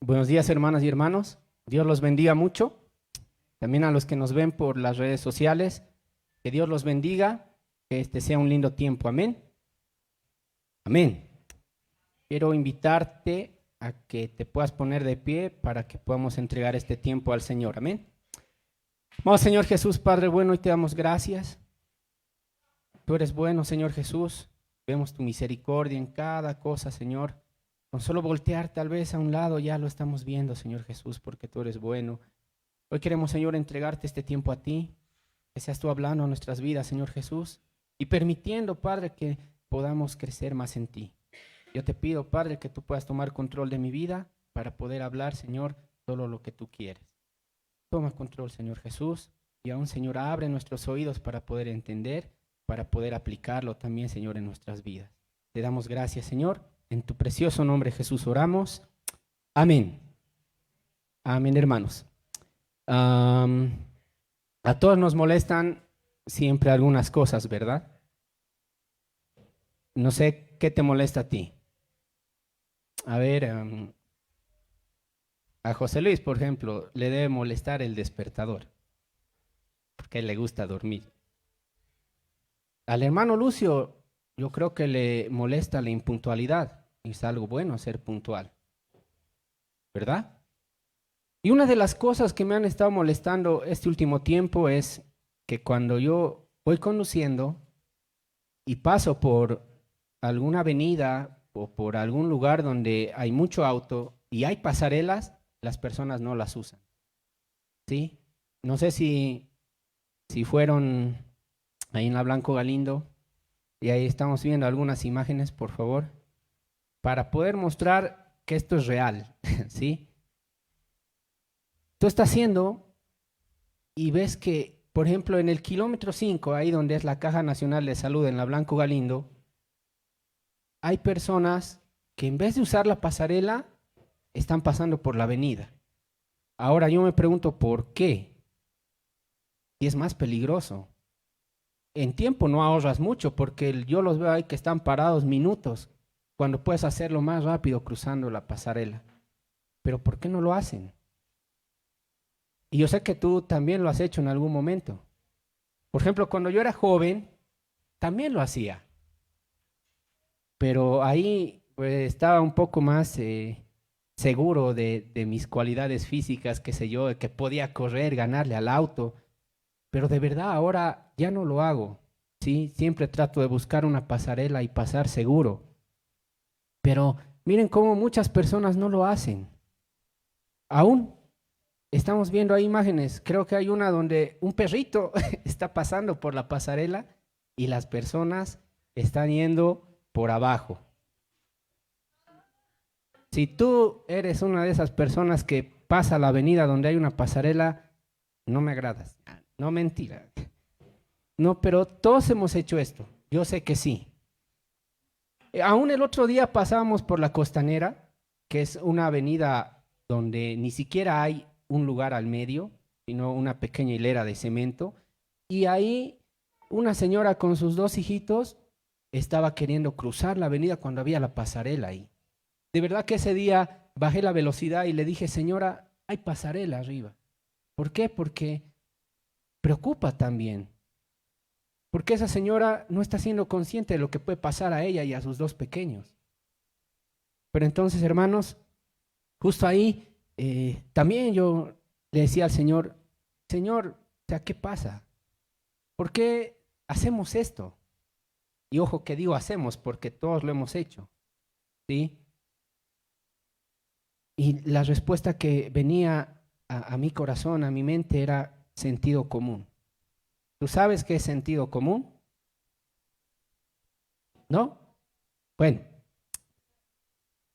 Buenos días, hermanas y hermanos. Dios los bendiga mucho. También a los que nos ven por las redes sociales, que Dios los bendiga, que este sea un lindo tiempo. Amén. Amén. Quiero invitarte a que te puedas poner de pie para que podamos entregar este tiempo al Señor. Amén. Vamos, Señor Jesús, Padre bueno, y te damos gracias. Tú eres bueno, Señor Jesús. Vemos tu misericordia en cada cosa, Señor. Con solo voltear tal vez a un lado ya lo estamos viendo, Señor Jesús, porque tú eres bueno. Hoy queremos, Señor, entregarte este tiempo a ti, que seas tú hablando a nuestras vidas, Señor Jesús, y permitiendo, Padre, que podamos crecer más en ti. Yo te pido, Padre, que tú puedas tomar control de mi vida para poder hablar, Señor, solo lo que tú quieres. Toma control, Señor Jesús, y aún, Señor, abre nuestros oídos para poder entender, para poder aplicarlo también, Señor, en nuestras vidas. Te damos gracias, Señor. En tu precioso nombre, Jesús, oramos. Amén. Amén, hermanos. A todos nos molestan siempre algunas cosas, ¿verdad? No sé qué te molesta a ti. A ver, a José Luis, por ejemplo, le debe molestar el despertador, porque a él le gusta dormir. Al hermano Lucio, yo creo que le molesta la impuntualidad. Es algo bueno ser puntual, ¿verdad? Y una de las cosas que me han estado molestando este último tiempo es que cuando yo voy conduciendo y paso por alguna avenida o por algún lugar donde hay mucho auto y hay pasarelas, las personas no las usan. ¿Sí? No sé si fueron ahí en la Blanco Galindo, y ahí estamos viendo algunas imágenes, por favor, para poder mostrar que esto es real, ¿sí? Tú estás haciendo y ves que, por ejemplo, en el kilómetro 5, ahí donde es la Caja Nacional de Salud en la Blanco Galindo, hay personas que en vez de usar la pasarela, están pasando por la avenida. Ahora yo me pregunto, ¿por qué? Y es más peligroso. En tiempo no ahorras mucho porque yo los veo ahí que están parados minutos cuando puedes hacerlo más rápido cruzando la pasarela. Pero ¿por qué no lo hacen? Y yo sé que tú también lo has hecho en algún momento. Por ejemplo, cuando yo era joven, también lo hacía. Pero ahí pues, estaba un poco más seguro de mis cualidades físicas, qué sé yo, de que podía correr, ganarle al auto. Pero de verdad ahora ya no lo hago. ¿Sí? Siempre trato de buscar una pasarela y pasar seguro. Pero miren cómo muchas personas no lo hacen. Aún estamos viendo ahí imágenes, creo que hay una donde un perrito está pasando por la pasarela y las personas están yendo por abajo. Si tú eres una de esas personas que pasa la avenida donde hay una pasarela, no me agradas. No, mentira. No, pero todos hemos hecho esto. Yo sé que sí. Aún el otro día pasábamos por la Costanera, que es una avenida donde ni siquiera hay un lugar al medio, sino una pequeña hilera de cemento. Y ahí una señora con sus dos hijitos estaba queriendo cruzar la avenida cuando había la pasarela ahí. De verdad que ese día bajé la velocidad y le dije, señora, hay pasarela arriba. ¿Por qué? Porque preocupa también. Porque esa señora no está siendo consciente de lo que puede pasar a ella y a sus dos pequeños. Pero entonces, hermanos, justo ahí también yo le decía al Señor, Señor, o sea, ¿qué pasa? ¿Por qué hacemos esto? Y ojo que digo hacemos porque todos lo hemos hecho, ¿sí? Y la respuesta que venía a mi corazón, a mi mente, era sentido común. ¿Tú sabes qué es sentido común? ¿No? Bueno,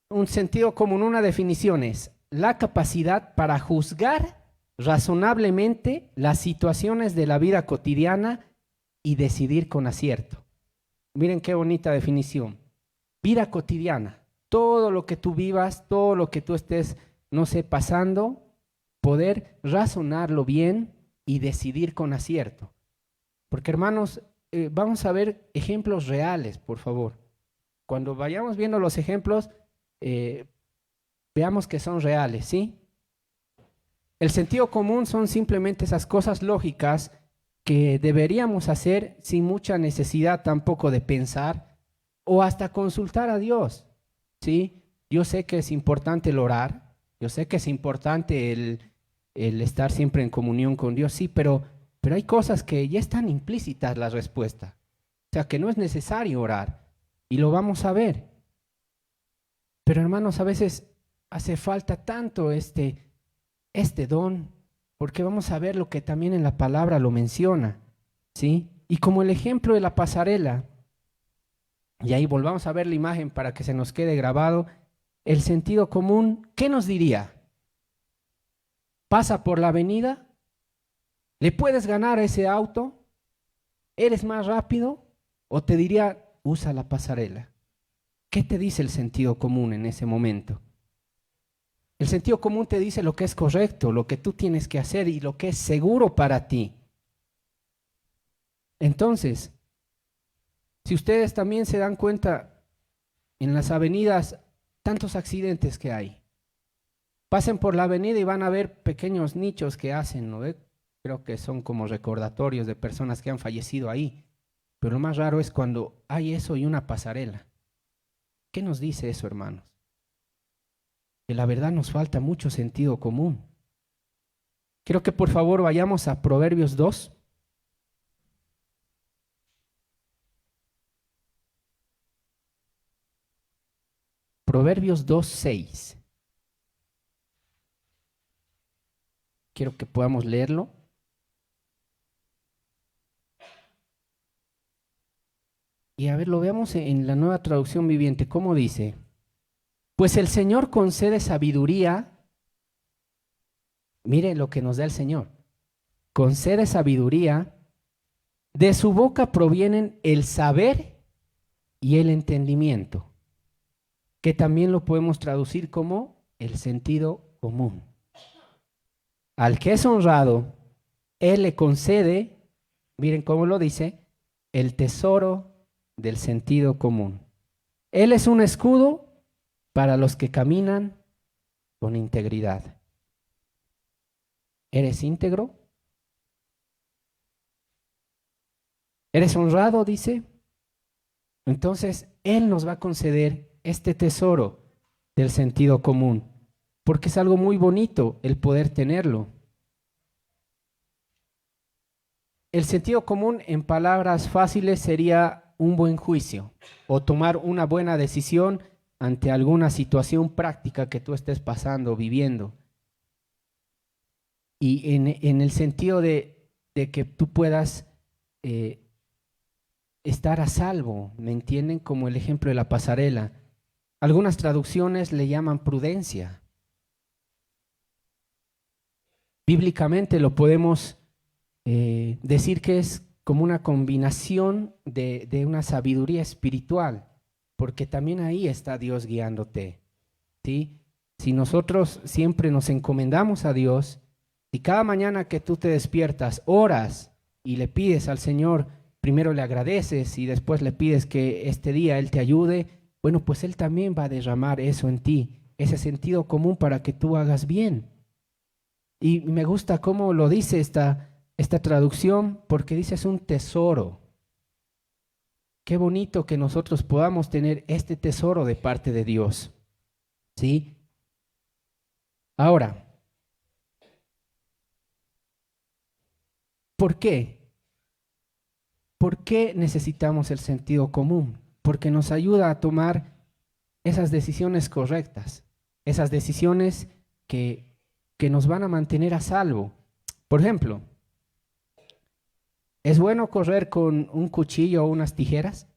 un sentido común, una definición es la capacidad para juzgar razonablemente las situaciones de la vida cotidiana y decidir con acierto. Miren qué bonita definición. Vida cotidiana, todo lo que tú vivas, todo lo que tú estés, no sé, pasando, poder razonarlo bien y decidir con acierto. Porque hermanos, vamos a ver ejemplos reales, por favor. Cuando vayamos viendo los ejemplos, veamos que son reales, ¿sí? El sentido común son simplemente esas cosas lógicas que deberíamos hacer sin mucha necesidad tampoco de pensar o hasta consultar a Dios, ¿sí? Yo sé que es importante el orar, yo sé que es importante el estar siempre en comunión con Dios, sí, pero hay cosas que ya están implícitas la respuesta. O sea, que no es necesario orar y lo vamos a ver. Pero hermanos, a veces hace falta tanto este don, porque vamos a ver lo que también en la palabra lo menciona, ¿sí? Y como el ejemplo de la pasarela, y ahí volvamos a ver la imagen para que se nos quede grabado, el sentido común, ¿qué nos diría? Pasa por la avenida, ¿le puedes ganar a ese auto? ¿Eres más rápido? ¿O te diría, usa la pasarela? ¿Qué te dice el sentido común en ese momento? El sentido común te dice lo que es correcto, lo que tú tienes que hacer y lo que es seguro para ti. Entonces, si ustedes también se dan cuenta, en las avenidas, tantos accidentes que hay. Pasen por la avenida y van a ver pequeños nichos que hacen, ¿no ve? Creo que son como recordatorios de personas que han fallecido ahí. Pero lo más raro es cuando hay eso y una pasarela. ¿Qué nos dice eso, hermanos? Que la verdad nos falta mucho sentido común. Quiero que por favor vayamos a Proverbios 2. Proverbios 2:6. Quiero que podamos leerlo. Y a ver, lo veamos en la Nueva Traducción Viviente. ¿Cómo dice? Pues el Señor concede sabiduría. Mire lo que nos da el Señor. Concede sabiduría. De su boca provienen el saber y el entendimiento, que también lo podemos traducir como el sentido común. Al que es honrado, Él le concede, miren cómo lo dice, el tesoro del sentido común. Él es un escudo para los que caminan con integridad. ¿Eres íntegro? ¿Eres honrado? Dice. Entonces, Él nos va a conceder este tesoro del sentido común, porque es algo muy bonito el poder tenerlo. El sentido común, en palabras fáciles, sería un buen juicio o tomar una buena decisión ante alguna situación práctica que tú estés pasando, viviendo. Y en el sentido de que tú puedas estar a salvo, ¿me entienden? Como el ejemplo de la pasarela. Algunas traducciones le llaman prudencia. Bíblicamente lo podemos decir que es como una combinación de una sabiduría espiritual, porque también ahí está Dios guiándote, ¿sí? Si nosotros siempre nos encomendamos a Dios y cada mañana que tú te despiertas, oras y le pides al Señor, primero le agradeces y después le pides que este día Él te ayude, bueno, pues Él también va a derramar eso en ti, ese sentido común para que tú hagas bien. Y me gusta cómo lo dice esta traducción, porque dice es un tesoro. Qué bonito que nosotros podamos tener este tesoro de parte de Dios. ¿Sí? Ahora, ¿por qué? ¿Por qué necesitamos el sentido común? Porque nos ayuda a tomar esas decisiones correctas, esas decisiones que nos van a mantener a salvo. Por ejemplo, ¿es bueno correr con un cuchillo o unas tijeras?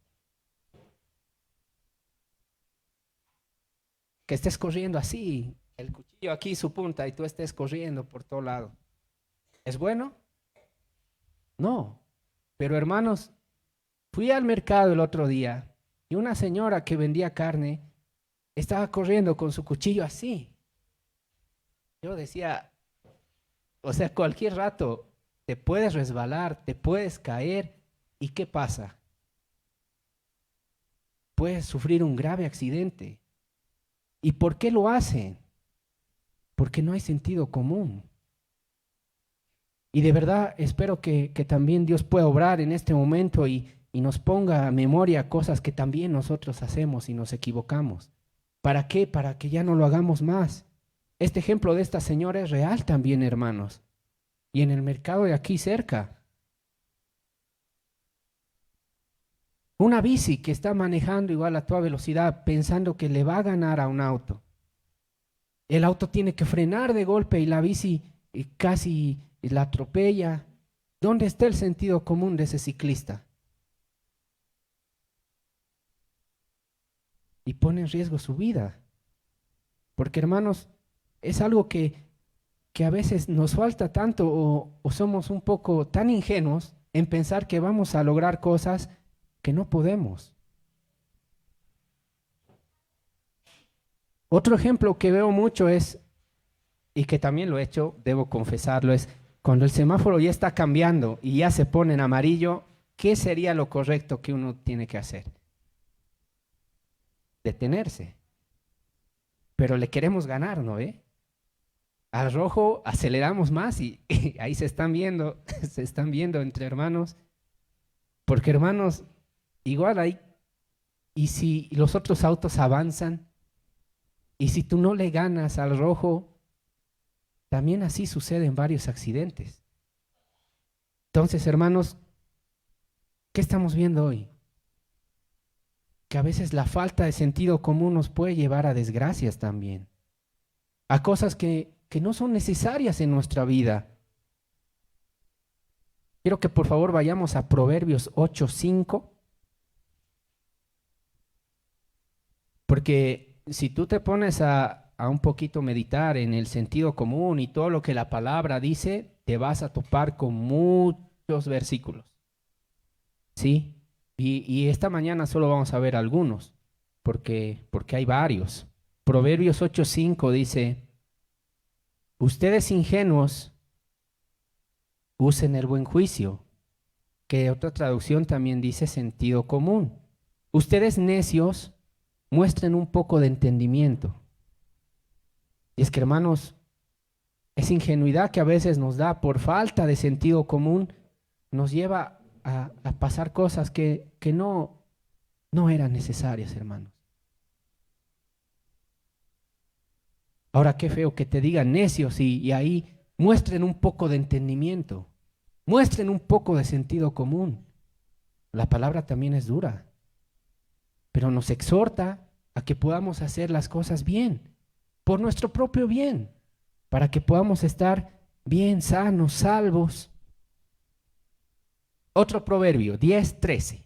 Que estés corriendo así, el cuchillo aquí su punta y tú estés corriendo por todo lado. ¿Es bueno? No. Pero hermanos, fui al mercado el otro día y una señora que vendía carne estaba corriendo con su cuchillo así. Yo decía, o sea, cualquier rato te puedes resbalar, te puedes caer, ¿y qué pasa? Puedes sufrir un grave accidente. ¿Y por qué lo hacen? porque no hay sentido común. Y de verdad espero que también Dios pueda obrar en este momento y nos ponga a memoria cosas que también nosotros hacemos y nos equivocamos. ¿Para qué? Para que ya no lo hagamos más. Este ejemplo de esta señora es real también, hermanos. Y en el mercado de aquí cerca. Una bici que está manejando igual a toda velocidad pensando que le va a ganar a un auto. El auto tiene que frenar de golpe y la bici casi la atropella. ¿Dónde está el sentido común de ese ciclista? Y pone en riesgo su vida. Porque hermanos, es algo que a veces nos falta tanto o somos un poco tan ingenuos en pensar que vamos a lograr cosas que no podemos. Otro ejemplo que veo mucho es, y que también lo he hecho, debo confesarlo, es cuando el semáforo ya está cambiando y ya se pone en amarillo, ¿qué sería lo correcto que uno tiene que hacer? Detenerse. Pero le queremos ganar, ¿no ve? Al rojo aceleramos más y ahí se están viendo entre hermanos, porque hermanos, igual hay, y si los otros autos avanzan, y si tú no le ganas al rojo, también así suceden varios accidentes. Entonces, hermanos, ¿qué estamos viendo hoy? Que a veces la falta de sentido común nos puede llevar a desgracias también, a cosas que no son necesarias en nuestra vida. Quiero que por favor vayamos a Proverbios 8:5, porque si tú te pones a un poquito meditar en el sentido común y todo lo que la palabra dice, te vas a topar con muchos versículos, ¿sí? Y esta mañana solo vamos a ver algunos, porque hay varios. Proverbios 8:5 dice: ustedes ingenuos, usen el buen juicio, que otra traducción también dice sentido común. Ustedes necios, muestren un poco de entendimiento. Y es que, hermanos, esa ingenuidad que a veces nos da por falta de sentido común nos lleva a pasar cosas que no eran necesarias, hermanos. Ahora qué feo que te digan necios y ahí muestren un poco de entendimiento, muestren un poco de sentido común. La palabra también es dura, pero nos exhorta a que podamos hacer las cosas bien, por nuestro propio bien, para que podamos estar bien, sanos, salvos. Otro proverbio, 10:13.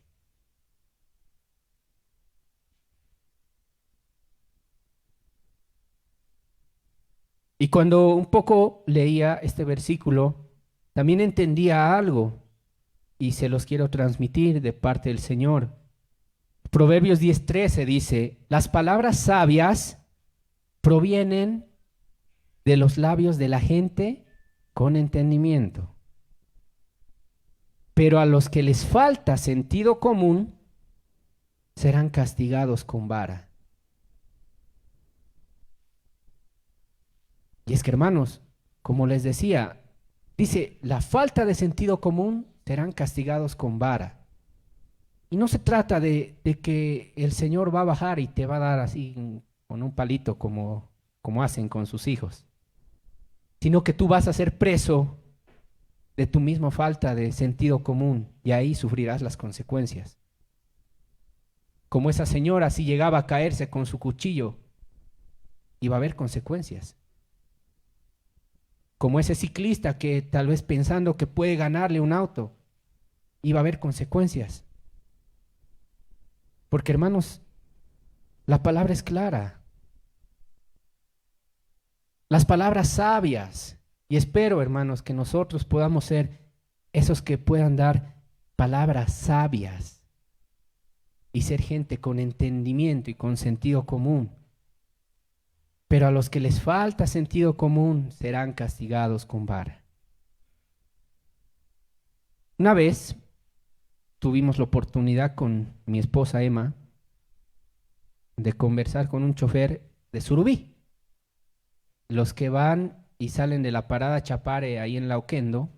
Y cuando un poco leía este versículo, también entendía algo y se los quiero transmitir de parte del Señor. Proverbios 10:13 dice: las palabras sabias provienen de los labios de la gente con entendimiento. Pero a los que les falta sentido común serán castigados con vara. Y es que, hermanos, como les decía, dice, la falta de sentido común serán castigados con vara. Y no se trata de que el Señor va a bajar y te va a dar así con un palito como hacen con sus hijos, sino que tú vas a ser preso de tu misma falta de sentido común y ahí sufrirás las consecuencias. Como esa señora, si llegaba a caerse con su cuchillo, iba a haber consecuencias. Como ese ciclista que tal vez pensando que puede ganarle un auto, iba a haber consecuencias. Porque, hermanos, la palabra es clara. Las palabras sabias. Y espero, hermanos, que nosotros podamos ser esos que puedan dar palabras sabias y ser gente con entendimiento y con sentido común. Pero a los que les falta sentido común serán castigados con vara. Una vez tuvimos la oportunidad con mi esposa Emma de conversar con un chofer de Surubí. los que van y salen de la parada Chapare ahí en Lauquendo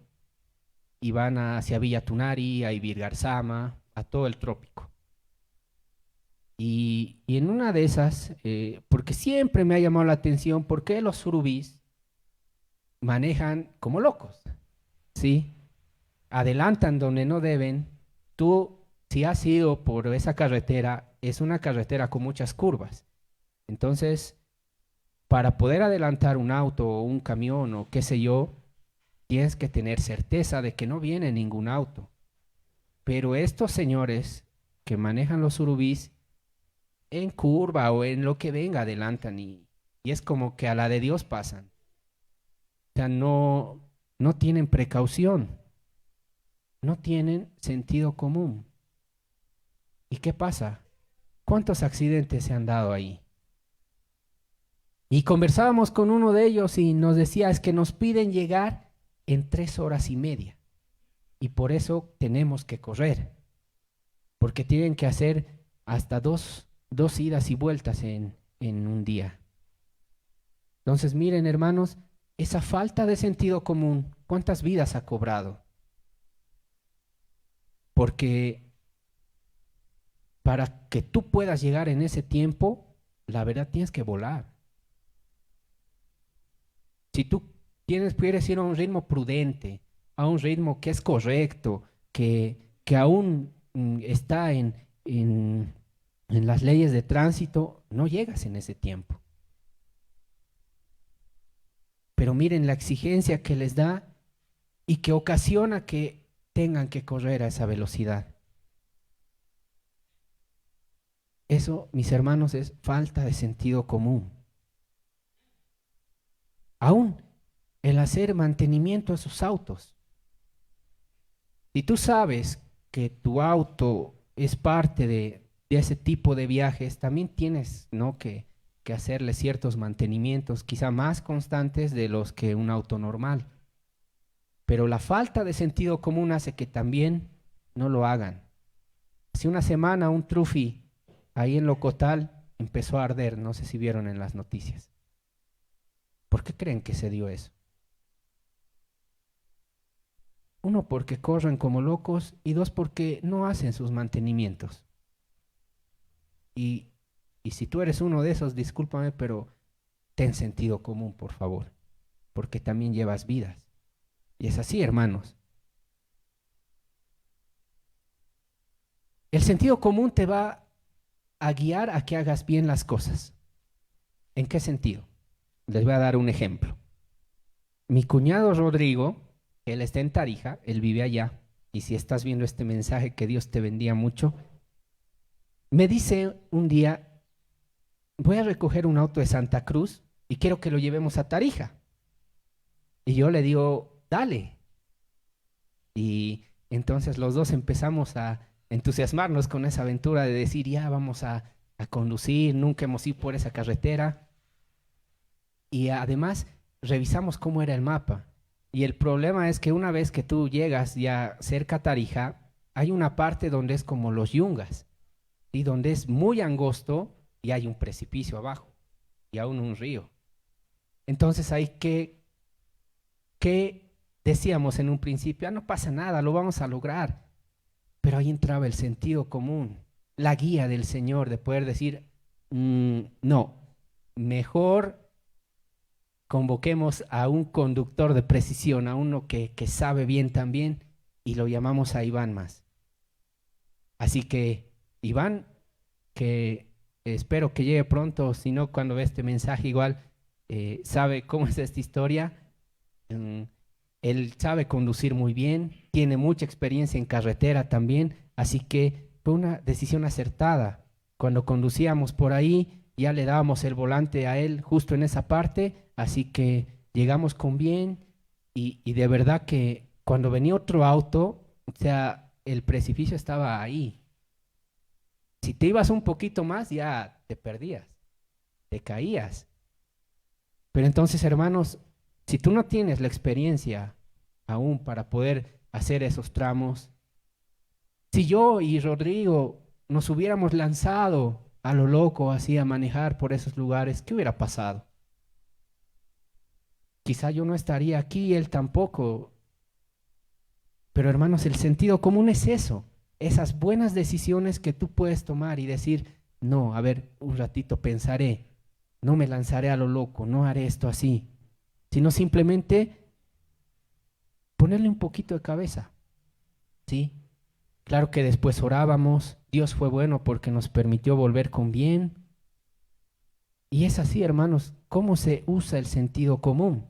y van hacia Villa Tunari, a Ibirgarzama, a todo el trópico. Y en una de esas, porque siempre me ha llamado la atención por qué los surubís manejan como locos, ¿sí? Adelantan donde no deben. Tú, si has ido por esa carretera, es una carretera con muchas curvas. Entonces, para poder adelantar un auto o un camión o qué sé yo, tienes que tener certeza de que no viene ningún auto. Pero estos señores que manejan los surubís en curva o en lo que venga adelantan y es como que a la de Dios pasan. O sea, no tienen precaución, no tienen sentido común. ¿Y qué pasa? ¿Cuántos accidentes se han dado ahí? Y conversábamos con uno de ellos y nos decía, es que nos piden llegar en 3 horas y media. Y por eso tenemos que correr, porque tienen que hacer hasta dos idas y vueltas en un día. Entonces, miren, hermanos, esa falta de sentido común, ¿cuántas vidas ha cobrado? Porque para que tú puedas llegar en ese tiempo, la verdad tienes que volar. Si tú quieres ir a un ritmo prudente, a un ritmo que es correcto, que aún está en las leyes de tránsito, no llegas en ese tiempo. Pero miren la exigencia que les da y que ocasiona que tengan que correr a esa velocidad. Eso, mis hermanos, es falta de sentido común. Aún el hacer mantenimiento a sus autos. Si tú sabes que tu auto es parte de ese tipo de viajes, también tienes, ¿no?, que hacerle ciertos mantenimientos, quizá más constantes de los que un auto normal. Pero la falta de sentido común hace que también no lo hagan. Hace una semana un trufi ahí en Locotal empezó a arder, no sé si vieron en las noticias. ¿Por qué creen que se dio eso? Uno, porque corren como locos y dos, porque no hacen sus mantenimientos. Y si tú eres uno de esos, discúlpame, pero ten sentido común, por favor, porque también llevas vidas. Y es así, hermanos. El sentido común te va a guiar a que hagas bien las cosas. ¿En qué sentido? Les voy a dar un ejemplo. Mi cuñado Rodrigo, él está en Tarija, él vive allá, y si estás viendo este mensaje, que Dios te bendiga mucho, me dice un día, voy a recoger un auto de Santa Cruz y quiero que lo llevemos a Tarija. Y yo le digo, dale. Y entonces los dos empezamos a entusiasmarnos con esa aventura de decir, ya vamos a conducir, nunca hemos ido por esa carretera. Y además revisamos cómo era el mapa. Y el problema es que una vez que tú llegas ya cerca a Tarija, hay una parte donde es como los Yungas, y donde es muy angosto y hay un precipicio abajo y aún un río. Entonces hay que decíamos en un principio, no pasa nada, lo vamos a lograr. Pero ahí entraba el sentido común, la guía del Señor de poder decir, no, mejor convoquemos a un conductor de precisión, a uno que sabe bien también, y lo llamamos a Iván más. Así que Iván, que espero que llegue pronto, si no cuando ve este mensaje igual sabe cómo es esta historia. Él sabe conducir muy bien, tiene mucha experiencia en carretera también, así que fue una decisión acertada. Cuando conducíamos por ahí, ya le dábamos el volante a él justo en esa parte, así que llegamos con bien y de verdad que cuando venía otro auto, o sea, el precipicio estaba ahí. Si te ibas un poquito más, ya te perdías, te caías. Pero entonces, hermanos, si tú no tienes la experiencia aún para poder hacer esos tramos, si yo y Rodrigo nos hubiéramos lanzado a lo loco así a manejar por esos lugares, ¿qué hubiera pasado? quizá yo no estaría aquí, él tampoco. Pero hermanos, el sentido común es eso, esas buenas decisiones que tú puedes tomar y decir, no, a ver, un ratito pensaré, no me lanzaré a lo loco, no haré esto así, sino simplemente ponerle un poquito de cabeza, ¿sí? Claro que después orábamos, Dios fue bueno porque nos permitió volver con bien. Y es así, hermanos, cómo se usa el sentido común.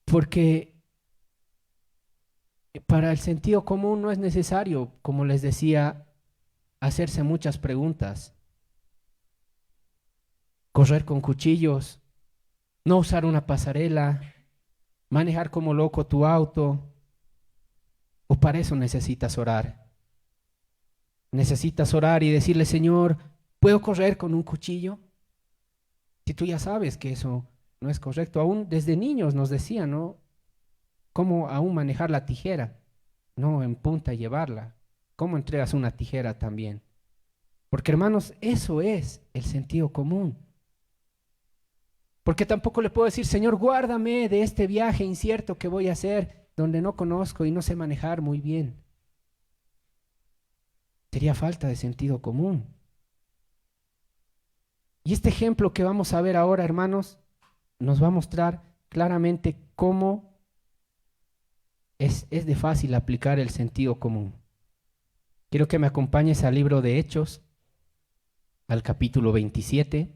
Porque para el sentido común no es necesario, como les decía, hacerse muchas preguntas, correr con cuchillos, no usar una pasarela, manejar como loco tu auto, o para eso necesitas orar. Necesitas orar y decirle, Señor, ¿puedo correr con un cuchillo? Si tú ya sabes que eso no es correcto, aún desde niños nos decían, ¿no? ¿Cómo aún manejar la tijera? No en punta llevarla. ¿Cómo entregas una tijera también? Porque hermanos, eso es el sentido común. Porque tampoco le puedo decir, Señor, guárdame de este viaje incierto que voy a hacer, donde no conozco y no sé manejar muy bien. Sería falta de sentido común. Y este ejemplo que vamos a ver ahora, hermanos, nos va a mostrar claramente cómo es de fácil aplicar el sentido común. Quiero que me acompañes al libro de Hechos, al capítulo 27.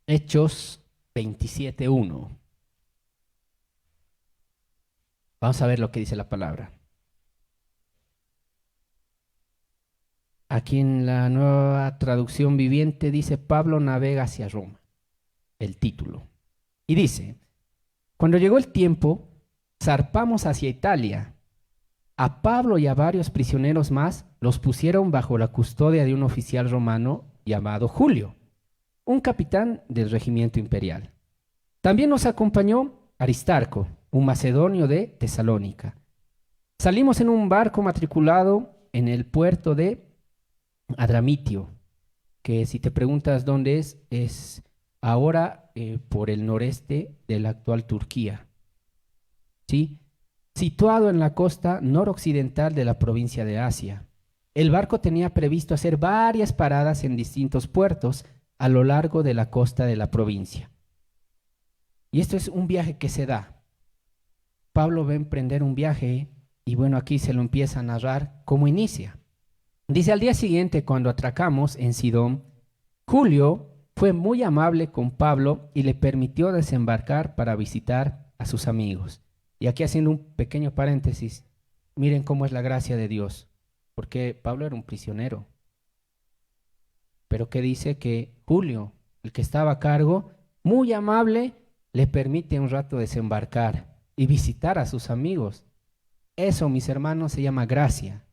Hechos 27:1. Vamos a ver lo que dice la palabra. Aquí en la Nueva Traducción Viviente dice, Pablo navega hacia Roma, el título. Y dice, cuando llegó el tiempo, zarpamos hacia Italia. A Pablo y a varios prisioneros más los pusieron bajo la custodia de un oficial romano llamado Julio, un capitán del regimiento imperial. También nos acompañó Aristarco, un macedonio de Tesalónica. Salimos en un barco matriculado en el puerto de Adramitio, que si te preguntas dónde es ahora por el noreste de la actual Turquía, ¿sí? Situado en la costa noroccidental de la provincia de Asia. El barco tenía previsto hacer varias paradas en distintos puertos a lo largo de la costa de la provincia. Y esto es un viaje que se da. Pablo va a emprender un viaje y bueno, aquí se lo empieza a narrar cómo inicia. Dice, al día siguiente, cuando atracamos en Sidón, Julio fue muy amable con Pablo y le permitió desembarcar para visitar a sus amigos. Y aquí haciendo un pequeño paréntesis, miren cómo es la gracia de Dios, porque Pablo era un prisionero. Pero que dice que Julio, el que estaba a cargo, muy amable, le permite un rato desembarcar y visitar a sus amigos. Eso, mis hermanos, se llama gracia.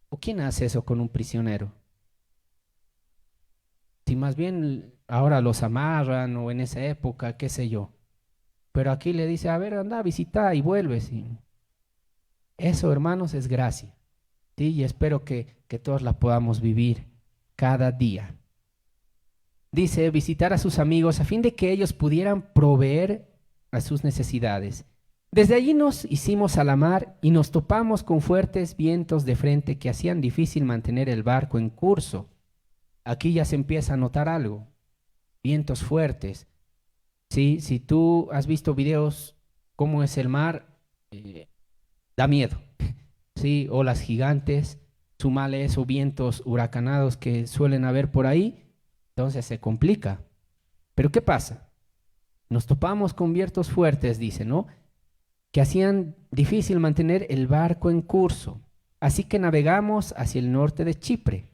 ¿O quién hace eso con un prisionero? Si más bien ahora los amarran o en esa época, qué sé yo. Pero aquí le dice, a ver, anda, visita y vuelve. ¿Sí? Eso, hermanos, es gracia. ¿Sí? Y espero que todos la podamos vivir cada día. Dice, visitar a sus amigos a fin de que ellos pudieran proveer a sus necesidades. Desde allí nos hicimos a la mar y nos topamos con fuertes vientos de frente que hacían difícil mantener el barco en curso. Aquí ya se empieza a notar algo, vientos fuertes. Sí, si tú has visto videos cómo es el mar, da miedo. Sí, olas gigantes, sumale eso, vientos huracanados que suelen haber por ahí, entonces se complica. Pero ¿qué pasa? Nos topamos con vientos fuertes, dice, ¿no? Que hacían difícil mantener el barco en curso. Así que navegamos hacia el norte de Chipre,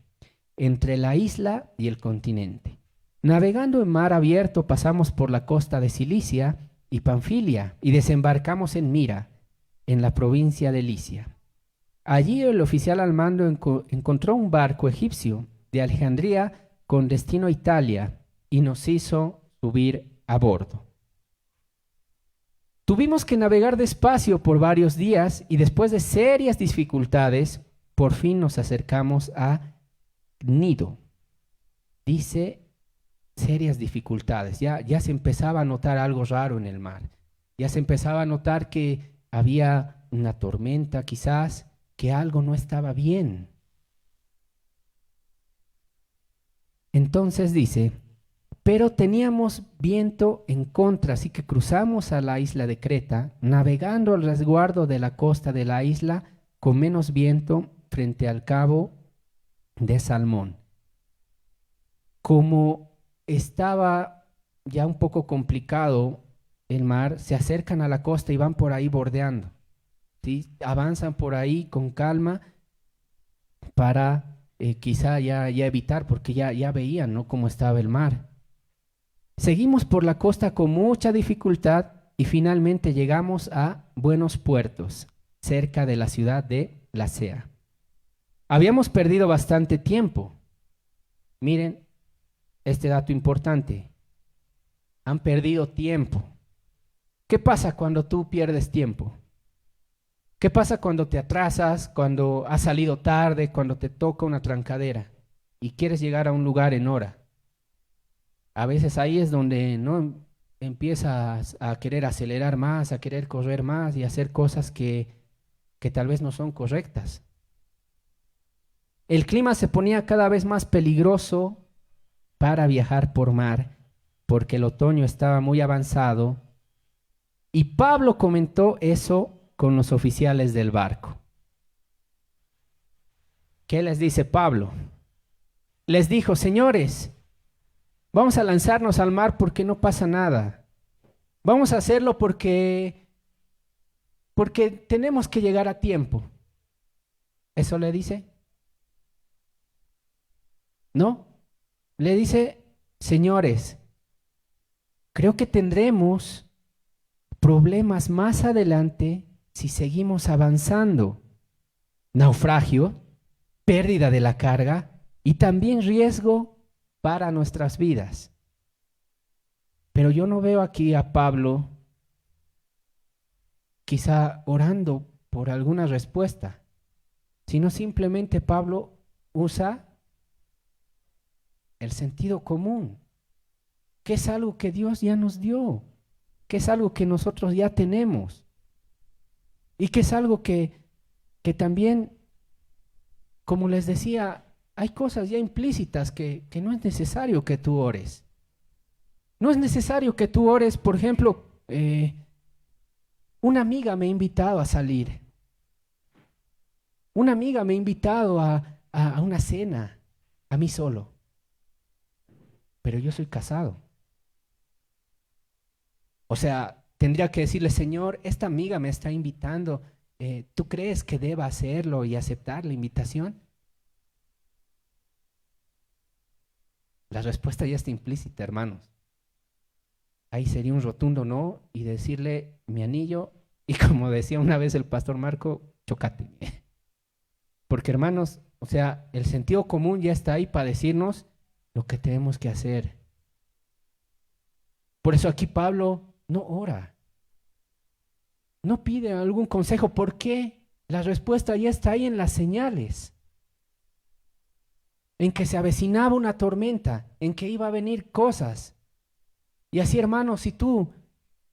entre la isla y el continente. Navegando en mar abierto pasamos por la costa de Cilicia y Panfilia y desembarcamos en Mira, en la provincia de Licia. Allí el oficial al mando encontró un barco egipcio de Alejandría con destino a Italia y nos hizo subir a bordo. Tuvimos que navegar despacio por varios días y después de serias dificultades, por fin nos acercamos a Gnido. Dice serias dificultades, ya se empezaba a notar algo raro en el mar, ya se empezaba a notar que había una tormenta quizás, que algo no estaba bien. Entonces dice, pero teníamos viento en contra, así que cruzamos a la isla de Creta, navegando al resguardo de la costa de la isla con menos viento frente al cabo de Salmón. Como estaba ya un poco complicado el mar, se acercan a la costa y van por ahí bordeando, ¿sí? Avanzan por ahí con calma para quizá ya evitar, porque ya veían, ¿no?, cómo estaba el mar. Seguimos por la costa con mucha dificultad y finalmente llegamos a Buenos Puertos, cerca de la ciudad de Lasea. Habíamos perdido bastante tiempo. Miren este dato importante. Han perdido tiempo. ¿Qué pasa cuando tú pierdes tiempo? ¿Qué pasa cuando te atrasas, cuando has salido tarde, cuando te toca una trancadera y quieres llegar a un lugar en hora? A veces ahí es donde no empiezas a querer acelerar más, a querer correr más y hacer cosas que tal vez no son correctas. El clima se ponía cada vez más peligroso para viajar por mar, porque el otoño estaba muy avanzado, y Pablo comentó eso con los oficiales del barco. ¿Qué les dice Pablo? Les dijo, señores, vamos a lanzarnos al mar porque no pasa nada. Vamos a hacerlo porque tenemos que llegar a tiempo. ¿Eso le dice? No. Le dice, señores, creo que tendremos problemas más adelante si seguimos avanzando. Naufragio, pérdida de la carga y también riesgo para nuestras vidas. Pero yo no veo aquí a Pablo quizá orando por alguna respuesta, sino simplemente Pablo usa el sentido común, que es algo que Dios ya nos dio, que es algo que nosotros ya tenemos y que es algo que también, como les decía, hay cosas ya implícitas que no es necesario que tú ores. No es necesario que tú ores, por ejemplo, una amiga me ha invitado a salir. Una amiga me ha invitado a una cena, a mí solo. Pero yo soy casado. O sea, tendría que decirle, Señor, esta amiga me está invitando. ¿Tú crees que deba hacerlo y aceptar la invitación? La respuesta ya está implícita, hermanos. Ahí sería un rotundo no y decirle mi anillo y, como decía una vez el pastor Marco, chocate. Porque, hermanos, o sea, el sentido común ya está ahí para decirnos lo que tenemos que hacer. Por eso aquí Pablo no ora, no pide algún consejo. ¿Por qué? La respuesta ya está ahí en las señales, en que se avecinaba una tormenta, en que iba a venir cosas. Y así, hermanos, si tú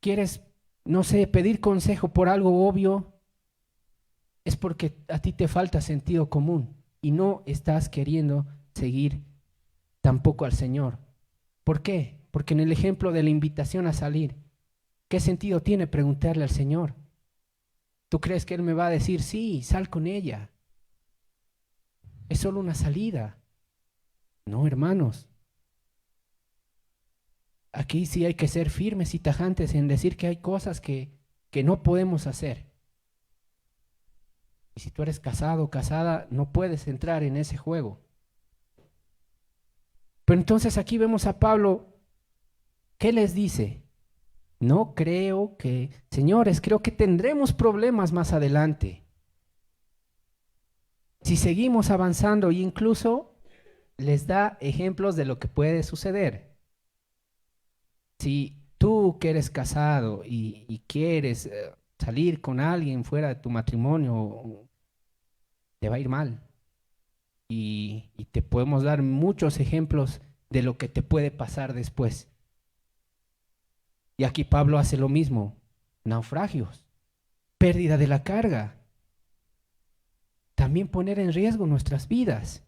quieres, no sé, pedir consejo por algo obvio, es porque a ti te falta sentido común y no estás queriendo seguir tampoco al Señor. ¿Por qué? Porque en el ejemplo de la invitación a salir, ¿qué sentido tiene preguntarle al Señor? ¿Tú crees que Él me va a decir, sí, sal con ella? Es solo una salida. No, hermanos. Aquí sí hay que ser firmes y tajantes en decir que hay cosas que no podemos hacer. Y si tú eres casado o casada, no puedes entrar en ese juego. Pero entonces aquí vemos a Pablo, ¿qué les dice? No creo que, señores, creo que tendremos problemas más adelante. Si seguimos avanzando, e incluso les da ejemplos de lo que puede suceder. Si Tú que eres casado y quieres salir con alguien fuera de tu matrimonio, te va a ir mal. Y te podemos dar muchos ejemplos de lo que te puede pasar después. Y aquí Pablo hace lo mismo, naufragios, pérdida de la carga, también poner en riesgo nuestras vidas.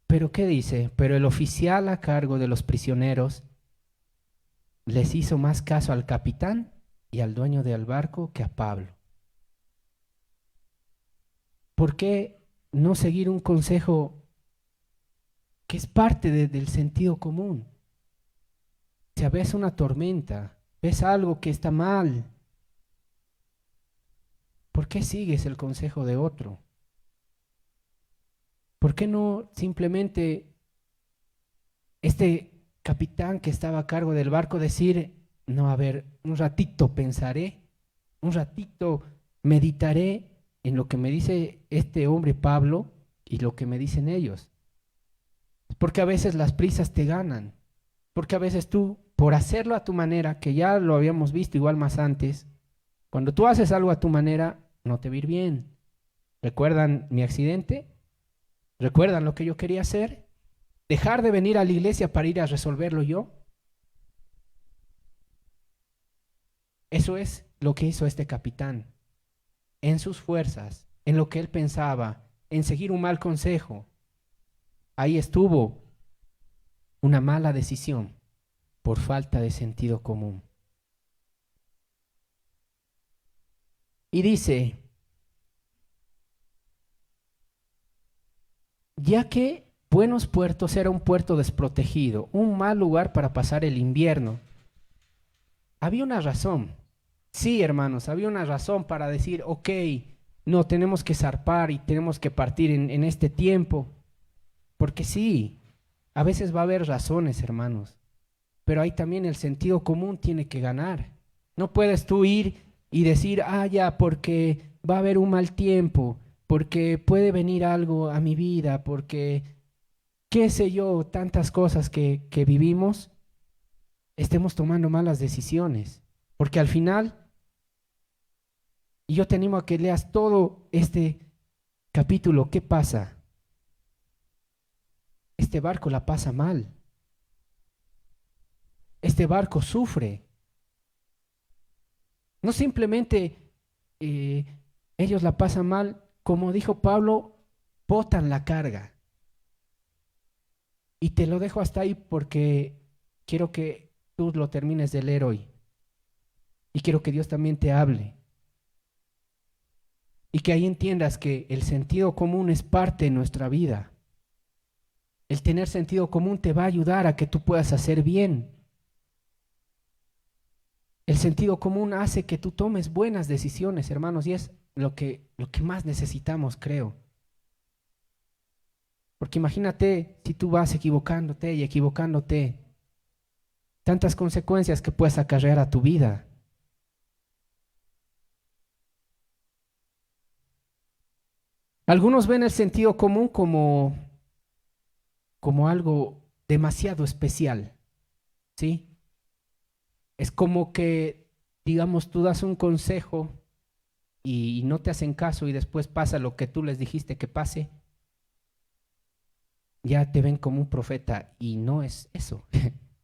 Pero ¿qué dice? Pero el oficial a cargo de los prisioneros les hizo más caso al capitán y al dueño del barco que a Pablo. ¿Por qué no seguir un consejo que es parte del sentido común? Si ves una tormenta, ves algo que está mal, ¿por qué sigues el consejo de otro? ¿Por qué no simplemente este capitán que estaba a cargo del barco decir, no, a ver, un ratito pensaré, un ratito meditaré en lo que me dice este hombre Pablo y lo que me dicen ellos? Porque a veces las prisas te ganan, porque a veces tú, por hacerlo a tu manera, que ya lo habíamos visto igual más antes, cuando tú haces algo a tu manera, no te va a ir bien. ¿Recuerdan mi accidente? ¿Recuerdan lo que yo quería hacer? ¿Dejar de venir a la iglesia para ir a resolverlo yo? Eso es lo que hizo este capitán. En sus fuerzas, en lo que él pensaba, en seguir un mal consejo. Ahí estuvo una mala decisión por falta de sentido común. Y dice, ya que Buenos Puertos era un puerto desprotegido, un mal lugar para pasar el invierno, había una razón. Sí, hermanos, había una razón para decir, ok, no, tenemos que zarpar y tenemos que partir en este tiempo. Porque sí, a veces va a haber razones, hermanos, pero ahí también el sentido común tiene que ganar. No puedes tú ir y decir, ah, ya, porque va a haber un mal tiempo, porque puede venir algo a mi vida, porque, qué sé yo, tantas cosas que vivimos, estemos tomando malas decisiones. Porque al final, y yo te animo a que leas todo este capítulo, ¿qué pasa? Este barco la pasa mal. Este barco sufre. No simplemente ellos la pasan mal, como dijo Pablo, botan la carga. Y te lo dejo hasta ahí porque quiero que tú lo termines de leer hoy. Y quiero que Dios también te hable. Y que ahí entiendas que el sentido común es parte de nuestra vida. El tener sentido común te va a ayudar a que tú puedas hacer bien. El sentido común hace que tú tomes buenas decisiones, hermanos, y es lo que más necesitamos, creo. Porque imagínate si tú vas equivocándote y equivocándote, tantas consecuencias que puedes acarrear a tu vida. Algunos ven el sentido común como algo demasiado especial, ¿sí? Es como que, digamos, tú das un consejo y no te hacen caso y después pasa lo que tú les dijiste que pase. Ya te ven como un profeta y no es eso,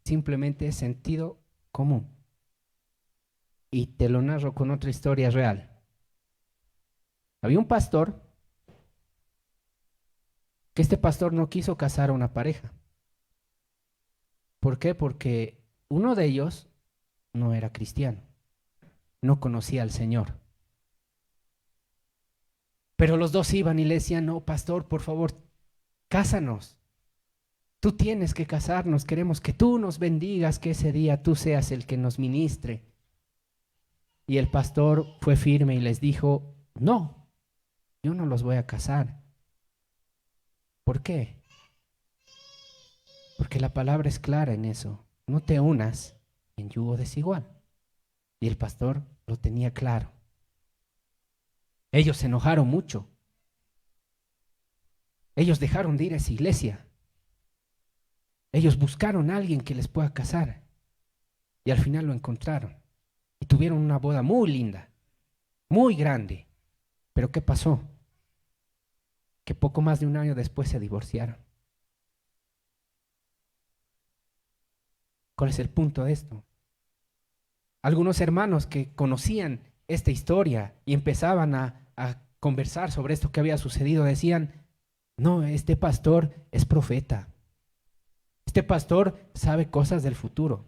simplemente es sentido común. Y te lo narro con otra historia real. Había un pastor que este pastor no quiso casar a una pareja. ¿Por qué? Porque uno de ellos no era cristiano, no conocía al Señor. Pero los dos iban y le decían, no, pastor, por favor, cásanos. Tú tienes que casarnos, queremos que tú nos bendigas, que ese día tú seas el que nos ministre. Y el pastor fue firme y les dijo, no, yo no los voy a casar. ¿Por qué? Porque la palabra es clara en eso. No te unas en yugo desigual. Y el pastor lo tenía claro. Ellos se enojaron mucho. Ellos dejaron de ir a esa iglesia. Ellos buscaron a alguien que les pueda casar. y al final lo encontraron. Y tuvieron una boda muy linda, muy grande. Pero ¿qué pasó? Que poco más de un año después se divorciaron. ¿Cuál es el punto de esto? Algunos hermanos que conocían esta historia y empezaban a conversar sobre esto que había sucedido decían, no, este pastor es profeta. Este pastor sabe cosas del futuro.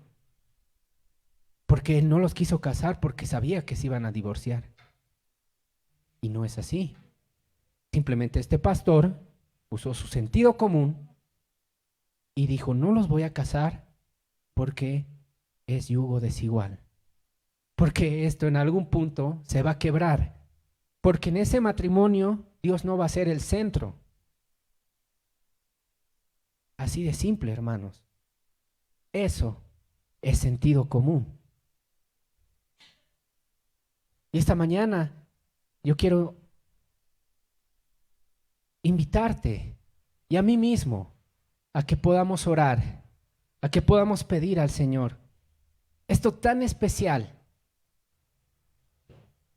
Porque él no los quiso casar porque sabía que se iban a divorciar. Y no es así. Simplemente este pastor usó su sentido común y dijo, no los voy a casar porque es yugo desigual. Porque esto en algún punto se va a quebrar. Porque en ese matrimonio Dios no va a ser el centro. Así de simple, hermanos. Eso es sentido común. Y esta mañana yo quiero invitarte y a mí mismo a que podamos orar, a que podamos pedir al Señor esto tan especial,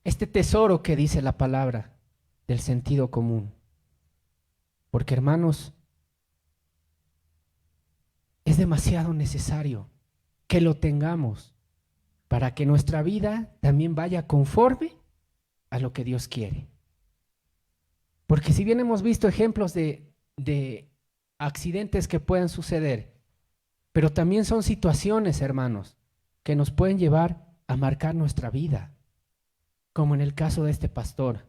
este tesoro que dice la palabra del sentido común. Porque, hermanos, es demasiado necesario que lo tengamos para que nuestra vida también vaya conforme a lo que Dios quiere. Porque si bien hemos visto ejemplos de accidentes que pueden suceder, pero también son situaciones, hermanos, que nos pueden llevar a marcar nuestra vida, como en el caso de este pastor.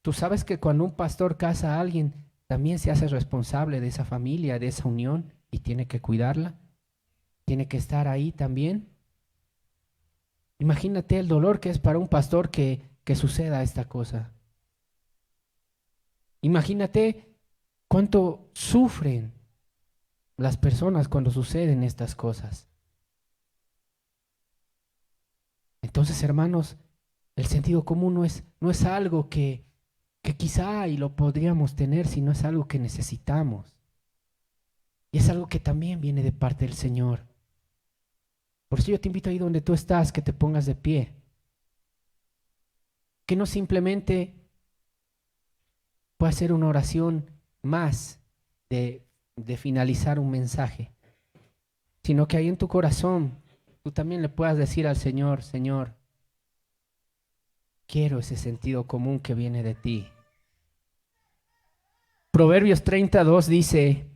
Tú sabes que cuando un pastor casa a alguien, también se hace responsable de esa familia, de esa unión, y tiene que cuidarla, tiene que estar ahí también. Imagínate el dolor que es para un pastor que suceda esta cosa. Imagínate cuánto sufren las personas cuando suceden estas cosas. Entonces, hermanos, el sentido común no es algo que quizá y lo podríamos tener, sino es algo que necesitamos. Y es algo que también viene de parte del Señor. Por eso yo te invito ahí donde tú estás, que te pongas de pie. Que no simplemente pueda ser una oración más de finalizar un mensaje, sino que ahí en tu corazón tú también le puedas decir al Señor, Señor, quiero ese sentido común que viene de ti. Proverbios 32 dice,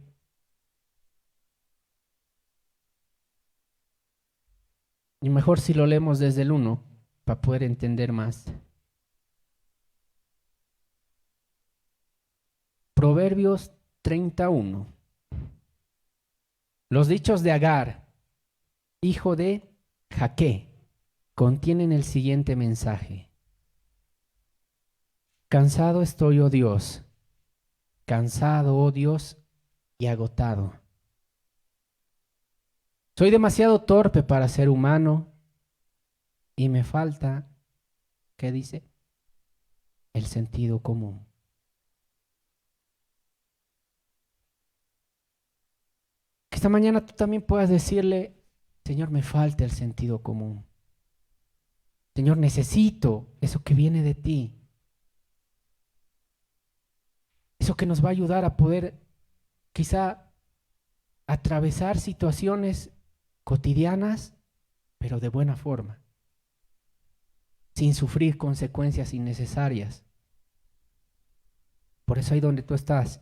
y mejor si lo leemos desde el 1 para poder entender más. Proverbios 31. Los dichos de Agar, hijo de Jaque, contienen el siguiente mensaje. Cansado estoy, oh Dios, cansado, oh Dios, y agotado. Soy demasiado torpe para ser humano y me falta, ¿qué dice? El sentido común. Que esta mañana tú también puedas decirle, Señor, me falta el sentido común. Señor, necesito eso que viene de ti. Eso que nos va a ayudar a poder quizá atravesar situaciones cotidianas, pero de buena forma, sin sufrir consecuencias innecesarias. Por eso ahí donde tú estás,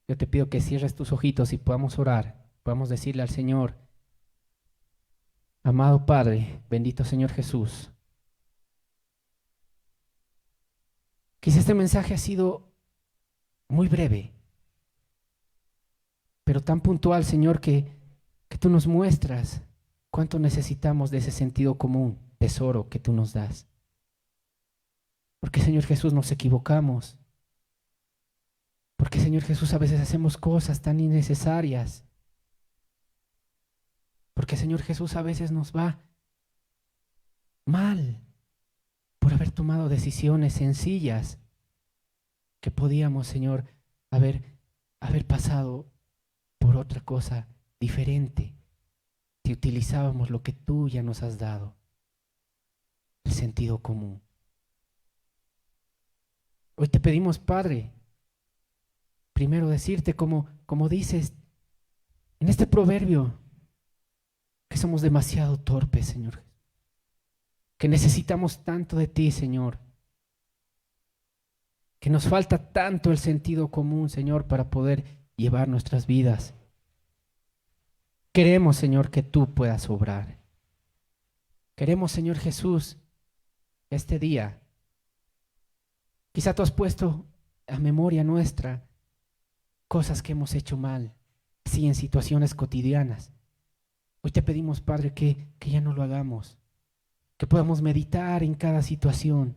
yo te pido que cierres tus ojitos y podamos orar, podamos decirle al Señor, amado Padre, bendito Señor Jesús, quizá este mensaje ha sido muy breve, pero tan puntual, Señor, que tú nos muestras cuánto necesitamos de ese sentido común, tesoro que tú nos das. Porque, Señor Jesús, nos equivocamos. Porque, Señor Jesús, a veces hacemos cosas tan innecesarias. Porque, Señor Jesús, a veces nos va mal por haber tomado decisiones sencillas que podíamos, Señor, haber pasado por otra cosa diferente, te utilizábamos lo que tú ya nos has dado, el sentido común. Hoy te pedimos, Padre, primero decirte como dices en este proverbio, que somos demasiado torpes, Señor, que necesitamos tanto de ti, Señor, que nos falta tanto el sentido común, Señor, para poder llevar nuestras vidas. Queremos, Señor, que tú puedas obrar. Queremos, Señor Jesús, este día, quizá tú has puesto a memoria nuestra cosas que hemos hecho mal, así en situaciones cotidianas. Hoy te pedimos, Padre, que ya no lo hagamos, que podamos meditar en cada situación,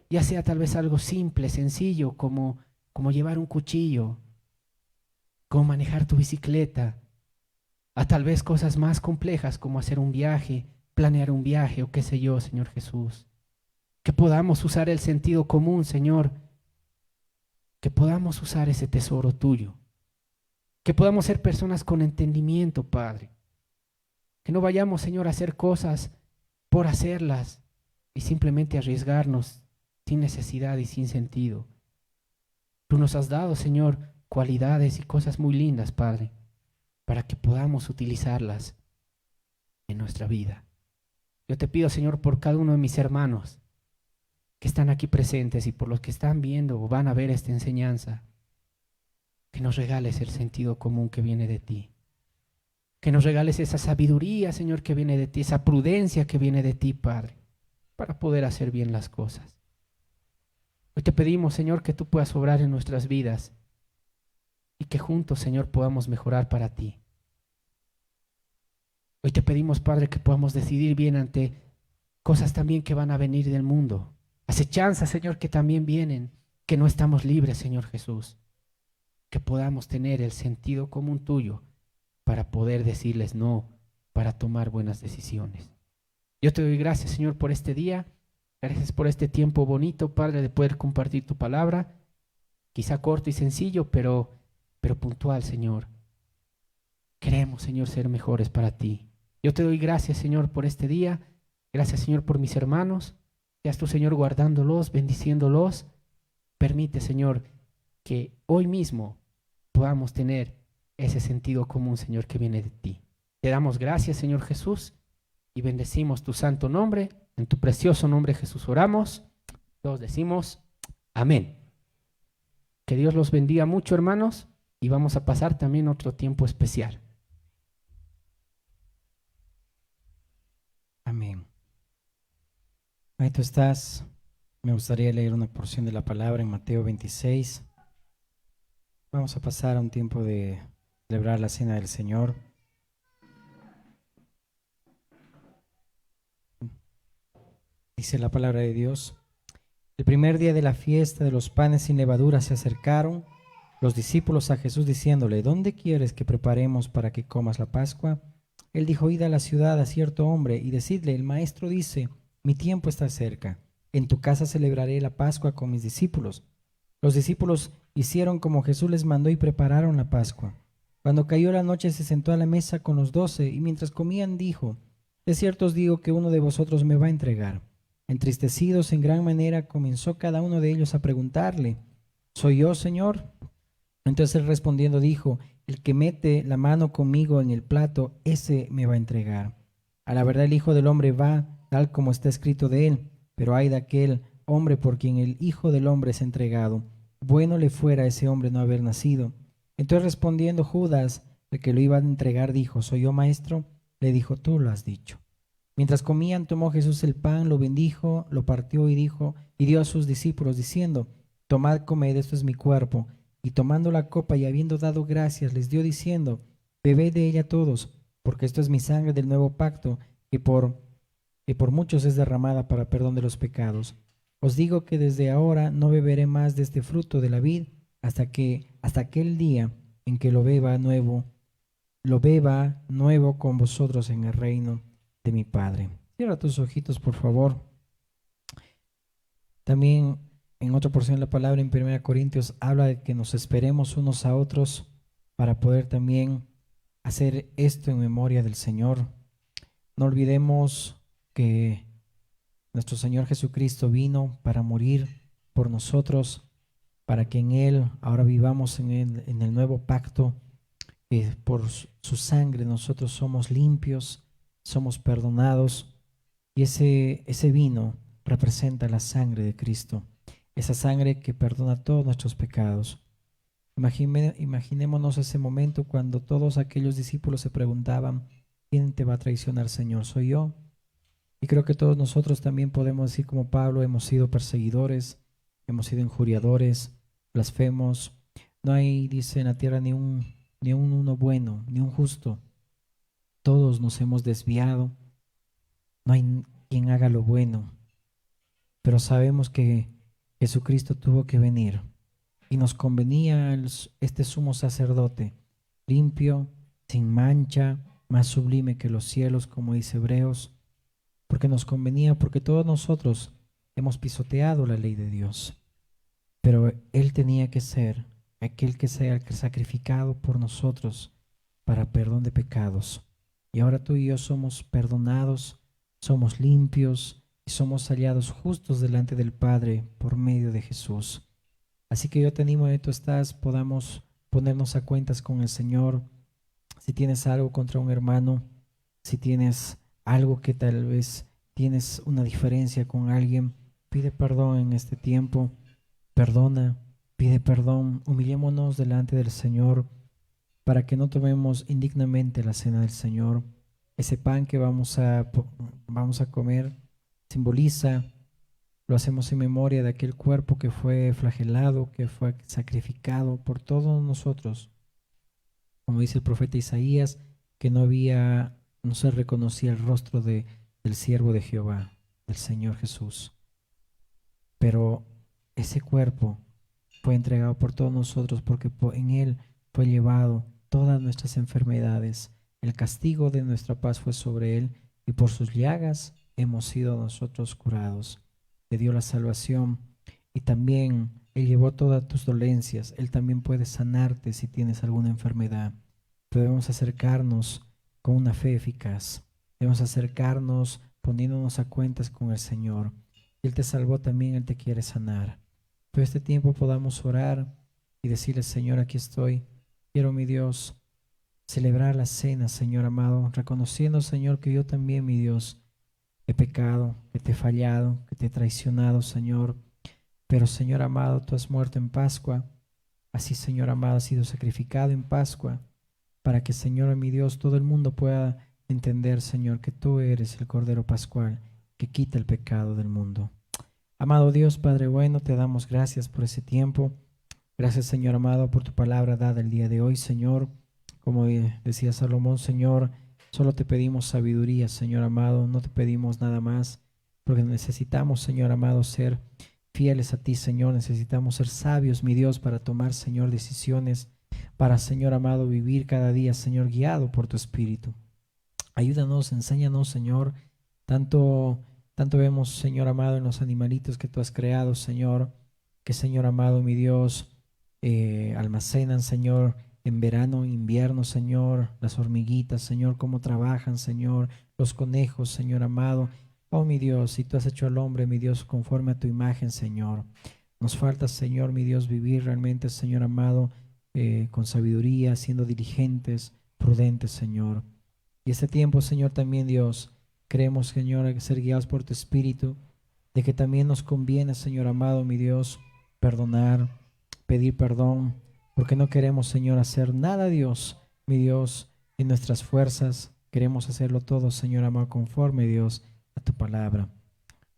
ya sea tal vez algo simple, sencillo, como llevar un cuchillo, como manejar tu bicicleta, a tal vez cosas más complejas como hacer un viaje, planear un viaje o qué sé yo, Señor Jesús. Que podamos usar el sentido común, Señor, que podamos usar ese tesoro tuyo, que podamos ser personas con entendimiento, Padre, que no vayamos, Señor, a hacer cosas por hacerlas y simplemente arriesgarnos sin necesidad y sin sentido. Tú nos has dado, Señor, cualidades y cosas muy lindas, Padre, para que podamos utilizarlas en nuestra vida. Yo te pido, Señor, por cada uno de mis hermanos que están aquí presentes y por los que están viendo o van a ver esta enseñanza, que nos regales el sentido común que viene de ti. Que nos regales esa sabiduría, Señor, que viene de ti, esa prudencia que viene de ti, Padre, para poder hacer bien las cosas. Hoy te pedimos, Señor, que tú puedas obrar en nuestras vidas y que juntos, Señor, podamos mejorar para ti. Hoy te pedimos, Padre, que podamos decidir bien ante cosas también que van a venir del mundo. Acechanzas, Señor, que también vienen, que no estamos libres, Señor Jesús. Que podamos tener el sentido común tuyo para poder decirles no, para tomar buenas decisiones. Yo te doy gracias, Señor, por este día. Gracias por este tiempo bonito, Padre, de poder compartir tu palabra. Quizá corto y sencillo, pero puntual, Señor. Queremos, Señor, ser mejores para ti. Yo te doy gracias, Señor, por este día. Gracias, Señor, por mis hermanos. Seas tú, Señor, guardándolos, bendiciéndolos. Permite, Señor, que hoy mismo podamos tener ese sentido común, Señor, que viene de ti. Te damos gracias, Señor Jesús, y bendecimos tu santo nombre. En tu precioso nombre, Jesús, oramos. Todos decimos amén. Que Dios los bendiga mucho, hermanos, y vamos a pasar también otro tiempo especial. Amén. Ahí tú estás. Me gustaría leer una porción de la palabra en Mateo 26. Vamos a pasar a un tiempo de celebrar la cena del Señor. Dice la palabra de Dios: el primer día de la fiesta de los panes sin levadura se acercaron los discípulos a Jesús diciéndole: ¿dónde quieres que preparemos para que comas la Pascua? Él dijo: id a la ciudad a cierto hombre y decidle: el maestro dice, mi tiempo está cerca. En tu casa celebraré la Pascua con mis discípulos. Los discípulos hicieron como Jesús les mandó y prepararon la Pascua. Cuando cayó la noche se sentó a la mesa con los 12 y mientras comían dijo: de cierto os digo que uno de vosotros me va a entregar. Entristecidos en gran manera comenzó cada uno de ellos a preguntarle: ¿soy yo, Señor? Entonces él respondiendo dijo: el que mete la mano conmigo en el plato, ese me va a entregar. A la verdad el Hijo del Hombre va tal como está escrito de él, pero ay de aquel hombre por quien el Hijo del Hombre es entregado. Bueno le fuera a ese hombre no haber nacido. Entonces respondiendo Judas, el que lo iba a entregar, dijo: ¿soy yo, maestro? Le dijo: tú lo has dicho. Mientras comían, tomó Jesús el pan, lo bendijo, lo partió y dijo, y dio a sus discípulos diciendo: tomad, comed, esto es mi cuerpo. Y tomando la copa y habiendo dado gracias, les dio diciendo: bebed de ella todos, porque esto es mi sangre del nuevo pacto, que por muchos es derramada para perdón de los pecados. Os digo que desde ahora no beberé más de este fruto de la vid hasta aquel día en que lo beba nuevo con vosotros en el reino de mi Padre. Cierra tus ojitos, por favor. También en otra porción de la palabra en 1 Corintios habla de que nos esperemos unos a otros para poder también hacer esto en memoria del Señor. No olvidemos que nuestro Señor Jesucristo vino para morir por nosotros, para que en Él ahora vivamos en el nuevo pacto, que por su sangre nosotros somos limpios, somos perdonados, y ese vino representa la sangre de Cristo, esa sangre que perdona todos nuestros pecados. Imaginémonos ese momento cuando todos aquellos discípulos se preguntaban, ¿quién te va a traicionar, Señor? ¿Soy yo? Y creo que todos nosotros también podemos decir como Pablo, hemos sido perseguidores, hemos sido injuriadores, blasfemos. No hay, dice, en la tierra ni un uno bueno, ni un justo. Todos nos hemos desviado. No hay quien haga lo bueno. Pero sabemos que Jesucristo tuvo que venir y nos convenía este sumo sacerdote, limpio, sin mancha, más sublime que los cielos, como dice Hebreos, porque nos convenía, porque todos nosotros hemos pisoteado la ley de Dios. Pero Él tenía que ser aquel que sea el sacrificado por nosotros para perdón de pecados. Y ahora tú y yo somos perdonados, somos limpios y somos hallados justos delante del Padre por medio de Jesús. Así que yo te animo a que tú estás, podamos ponernos a cuentas con el Señor. Si tienes algo contra un hermano, si tienes algo que tal vez tienes una diferencia con alguien, pide perdón en este tiempo, perdona, pide perdón, humillémonos delante del Señor para que no tomemos indignamente la cena del Señor. Ese pan que vamos a comer simboliza, lo hacemos en memoria de aquel cuerpo que fue flagelado, que fue sacrificado por todos nosotros. Como dice el profeta Isaías, que no se reconocía el rostro del siervo de Jehová, del Señor Jesús. Pero ese cuerpo fue entregado por todos nosotros porque en Él fue llevado todas nuestras enfermedades. El castigo de nuestra paz fue sobre Él y por sus llagas hemos sido nosotros curados. Te dio la salvación y también Él llevó todas tus dolencias. Él también puede sanarte si tienes alguna enfermedad. Debemos acercarnos con una fe eficaz. Debemos acercarnos poniéndonos a cuentas con el Señor. Él te salvó también, Él te quiere sanar. Pero este tiempo podamos orar y decirle, Señor, aquí estoy. Quiero, mi Dios, celebrar la cena, Señor amado, reconociendo, Señor, que yo también, mi Dios, he pecado, que te he fallado, que te he traicionado, Señor. Pero, Señor amado, tú has muerto en Pascua. Así, Señor amado, has sido sacrificado en Pascua para que, Señor, mi Dios, todo el mundo pueda entender, Señor, que tú eres el Cordero Pascual que quita el pecado del mundo. Amado Dios, Padre bueno, te damos gracias por ese tiempo. Gracias, Señor amado, por tu palabra dada el día de hoy, Señor. Como decía Salomón, Señor, solo te pedimos sabiduría, Señor amado, no te pedimos nada más, porque necesitamos, Señor amado, ser fieles a ti, Señor. Necesitamos ser sabios, mi Dios, para tomar, Señor, decisiones, para, Señor amado, vivir cada día, Señor, guiado por tu Espíritu. Ayúdanos, enséñanos, Señor, tanto vemos, Señor amado, en los animalitos que tú has creado, Señor, que, Señor amado, mi Dios, almacenan, Señor, en verano, invierno, Señor, las hormiguitas, Señor, cómo trabajan, Señor, los conejos, Señor amado. Oh, mi Dios, si tú has hecho al hombre, mi Dios, conforme a tu imagen, Señor. Nos falta, Señor, mi Dios, vivir realmente, Señor amado, con sabiduría, siendo diligentes, prudentes, Señor. Y este tiempo, Señor, también, Dios, creemos, Señor, ser guiados por tu Espíritu, de que también nos conviene, Señor amado, mi Dios, perdonar, pedir perdón, porque no queremos, Señor, hacer nada, Dios, mi Dios, en nuestras fuerzas. Queremos hacerlo todo, Señor amado, conforme, Dios, a tu palabra.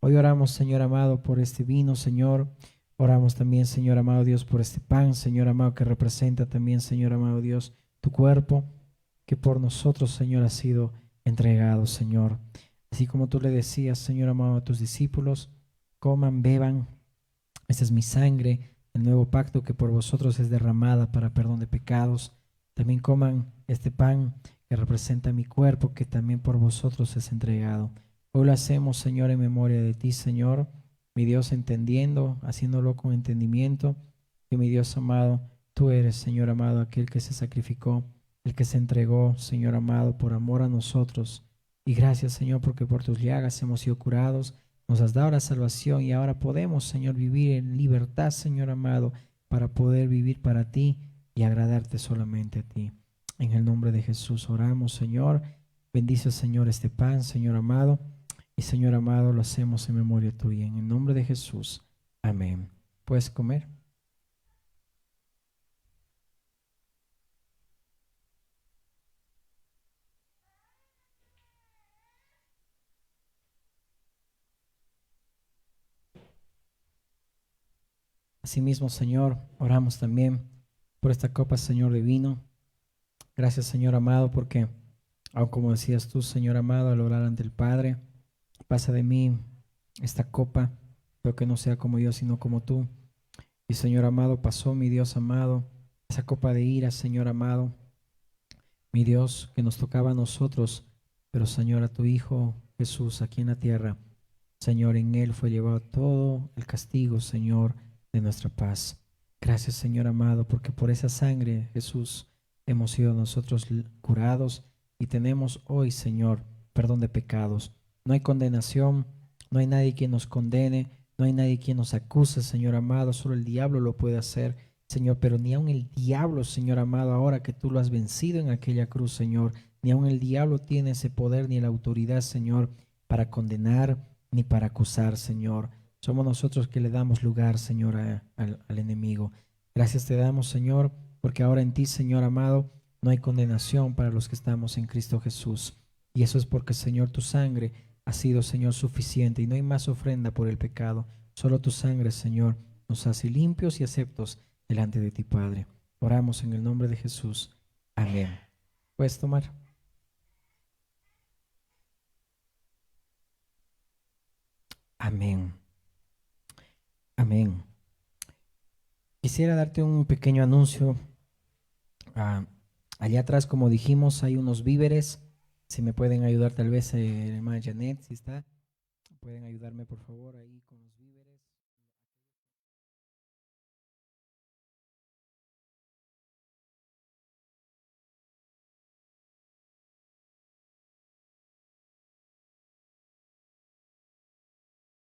Hoy oramos, Señor amado, por este vino, Señor. Oramos también, Señor amado Dios, por este pan, Señor amado, que representa también, Señor amado Dios, tu cuerpo, que por nosotros, Señor, ha sido entregado, Señor. Así como tú le decías, Señor amado, a tus discípulos, coman, beban, esta es mi sangre, el nuevo pacto que por vosotros es derramada para perdón de pecados. También coman este pan que representa mi cuerpo, que también por vosotros es entregado. Hoy lo hacemos, Señor, en memoria de ti, Señor, mi Dios, entendiendo, haciéndolo con entendimiento, que mi Dios amado, tú eres, Señor amado, aquel que se sacrificó, el que se entregó, Señor amado, por amor a nosotros, Y gracias, Señor, porque por tus llagas hemos sido curados, nos has dado la salvación y ahora podemos, Señor, vivir en libertad, Señor amado, para poder vivir para ti y agradarte solamente a ti. En el nombre de Jesús oramos, Señor. Bendice, Señor, este pan, Señor amado. Y, Señor amado, lo hacemos en memoria tuya. En el nombre de Jesús. Amén. ¿Puedes comer? Asimismo, Señor, oramos también por esta copa, Señor, de vino. Gracias, Señor amado, porque, aun como decías tú, Señor amado, al orar ante el Padre, pasa de mí esta copa, pero que no sea como yo, sino como tú. Y, Señor amado, pasó, mi Dios amado, esa copa de ira, Señor amado, mi Dios, que nos tocaba a nosotros, pero, Señor, a tu Hijo Jesús aquí en la tierra. Señor, en Él fue llevado todo el castigo, Señor, de nuestra paz. Gracias, Señor amado, porque por esa sangre, Jesús, hemos sido nosotros curados y tenemos hoy, Señor, perdón de pecados. No hay condenación, no hay nadie quien nos condene, no hay nadie quien nos acuse, Señor amado, solo el diablo lo puede hacer, Señor, pero ni aun el diablo, Señor amado, ahora que tú lo has vencido en aquella cruz, Señor, ni aun el diablo tiene ese poder ni la autoridad, Señor, para condenar ni para acusar, Señor. Somos nosotros que le damos lugar, Señor, al enemigo. Gracias te damos, Señor, porque ahora en ti, Señor amado, no hay condenación para los que estamos en Cristo Jesús. Y eso es porque, Señor, tu sangre ha sido, Señor, suficiente y no hay más ofrenda por el pecado. Solo tu sangre, Señor, nos hace limpios y aceptos delante de ti, Padre. Oramos en el nombre de Jesús. Amén. ¿Puedes tomar? Amén. Amén. Quisiera darte un pequeño anuncio. Allá atrás, como dijimos, hay unos víveres. Si me pueden ayudar, tal vez, hermana Janet, si está. Pueden ayudarme, por favor, ahí con los víveres.